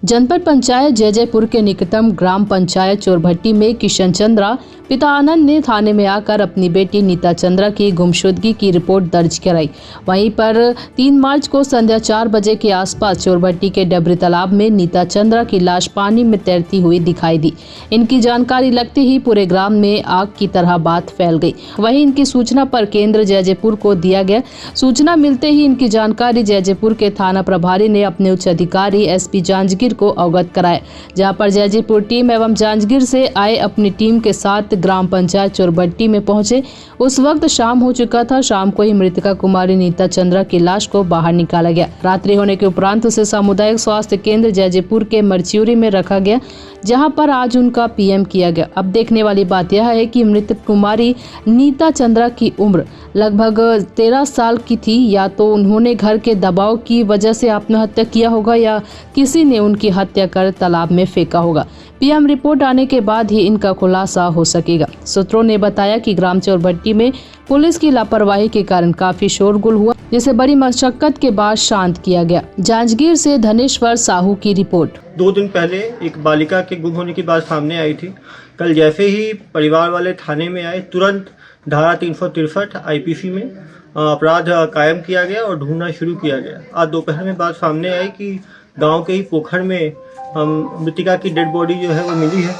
जनपद पंचायत जयजयपुर के निकटतम ग्राम पंचायत चोरभट्टी में किशन चंद्रा पिता आनंद ने थाने में आकर अपनी बेटी नीता चंद्रा की गुमशुदगी की रिपोर्ट दर्ज कराई। वहीं पर 3 मार्च को संध्या 4 बजे के आसपास चोरभट्टी के डबरी तालाब में नीता चंद्रा की लाश पानी में तैरती हुई दिखाई दी। इनकी जानकारी लगते ही पूरे ग्राम में आग की तरह बात फैल गई। वहीं इनकी सूचना पर केंद्र जयजयपुर को दिया गया। सूचना मिलते ही इनकी जानकारी जयजयपुर के थाना प्रभारी ने अपने उच्च अधिकारी एसपी जांजगीर को अवगत कराया, जहां पर जयजयपुर टीम एवं जांजगीर से आए अपनी टीम के साथ ग्राम पंचायत चोरभट्टी में पहुंचे। उस वक्त शाम हो चुका था। शाम को ही मृतका कुमारी नीता चंद्रा की लाश को बाहर निकाला गया। रात्रि होने के उपरांत उसे सामुदायिक स्वास्थ्य केंद्र जयजयपुर के मरचियूरी में रखा गया, जहां पर आज उनका पीएम किया गया। अब देखने वाली बात यह है कि मृतक कुमारी नीता चंद्रा की उम्र लगभग 13 साल की थी। या तो उन्होंने घर के दबाव की वजह से आत्महत्या किया होगा या किसी ने उनकी हत्या कर तालाब में फेंका होगा। पीएम रिपोर्ट आने के बाद ही इनका खुलासा हो सकेगा। सूत्रों ने बताया कि ग्राम चोरभट्टी में पुलिस की लापरवाही के कारण काफी शोरगुल हुआ, जिसे बड़ी मशक्कत के बाद शांत किया गया। जांजगीर से धनेश्वर साहू की रिपोर्ट। 2 दिन पहले एक बालिका के गुम होने की बात सामने आई थी। कल जैसे ही परिवार वाले थाने में आए, तुरंत धारा 363 आईपीसी में अपराध कायम किया गया और ढूंढना शुरू किया गया। आज दोपहर में बात सामने आई कि गांव के ही पोखर में मृतिका की डेड बॉडी जो है वो मिली है।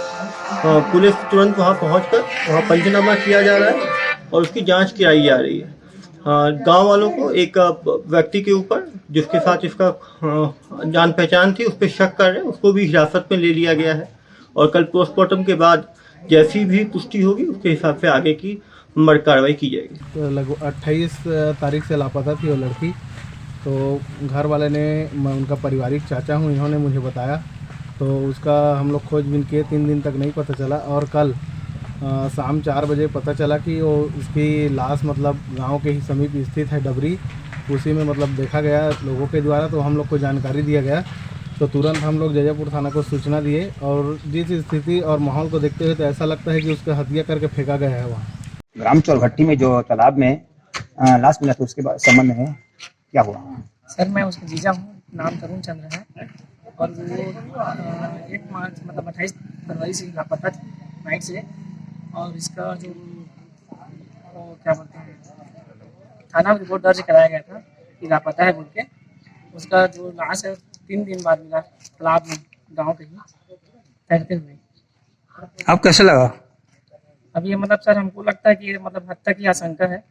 पुलिस तुरंत वहां पहुंचकर वहां पंचनामा किया जा रहा है और उसकी जांच कराई जा रही है। गांव वालों को एक व्यक्ति के ऊपर जिसके साथ इसका जान पहचान थी, उस पर शक कर रहे हैं, उसको भी हिरासत में ले लिया गया है और कल पोस्टमार्टम के बाद जैसी भी पुष्टि होगी उसके हिसाब से आगे की कार्रवाई की जाएगी। तो लगभग 28 तारीख से लापता थी वो लड़की। तो घर वाले ने, मैं उनका पारिवारिक चाचा हूँ, इन्होंने मुझे बताया। तो उसका हम लोग खोजबीन किए, 3 दिन तक नहीं पता चला और कल शाम 4 बजे पता चला कि वो उसकी लाश मतलब गांव के ही समीप स्थित है डबरी, उसी में मतलब देखा गया लोगों के द्वारा। तो हम लोग को जानकारी दिया गया, तो तुरंत हम लोग जयजयपुर थाना को सूचना दिए और जिस स्थिति और माहौल को देखते हुए तो ऐसा लगता है कि उसका हत्या करके फेंका गया है। वहाँ ग्राम चोरभट्टी में जो तालाब में लाश मिला था, उसके संबंध में क्या हुआ? सर, मैं उसका जीजा हूँ, नाम तरुण चंद्र है और वो 1 मार्च मतलब 28 फरवरी से लापता थी नाइट से। और इसका जो क्या बोलते हैं, थाना में रिपोर्ट दर्ज कराया गया था कि लापता है बोल के। उसका जो लाश है 3 दिन बाद मिला तालाब में, गाँव के ही तैरते हुए। आप कैसे लगा? अब ये मतलब सर हमको लगता है कि ये मतलब हत्या की आशंका है।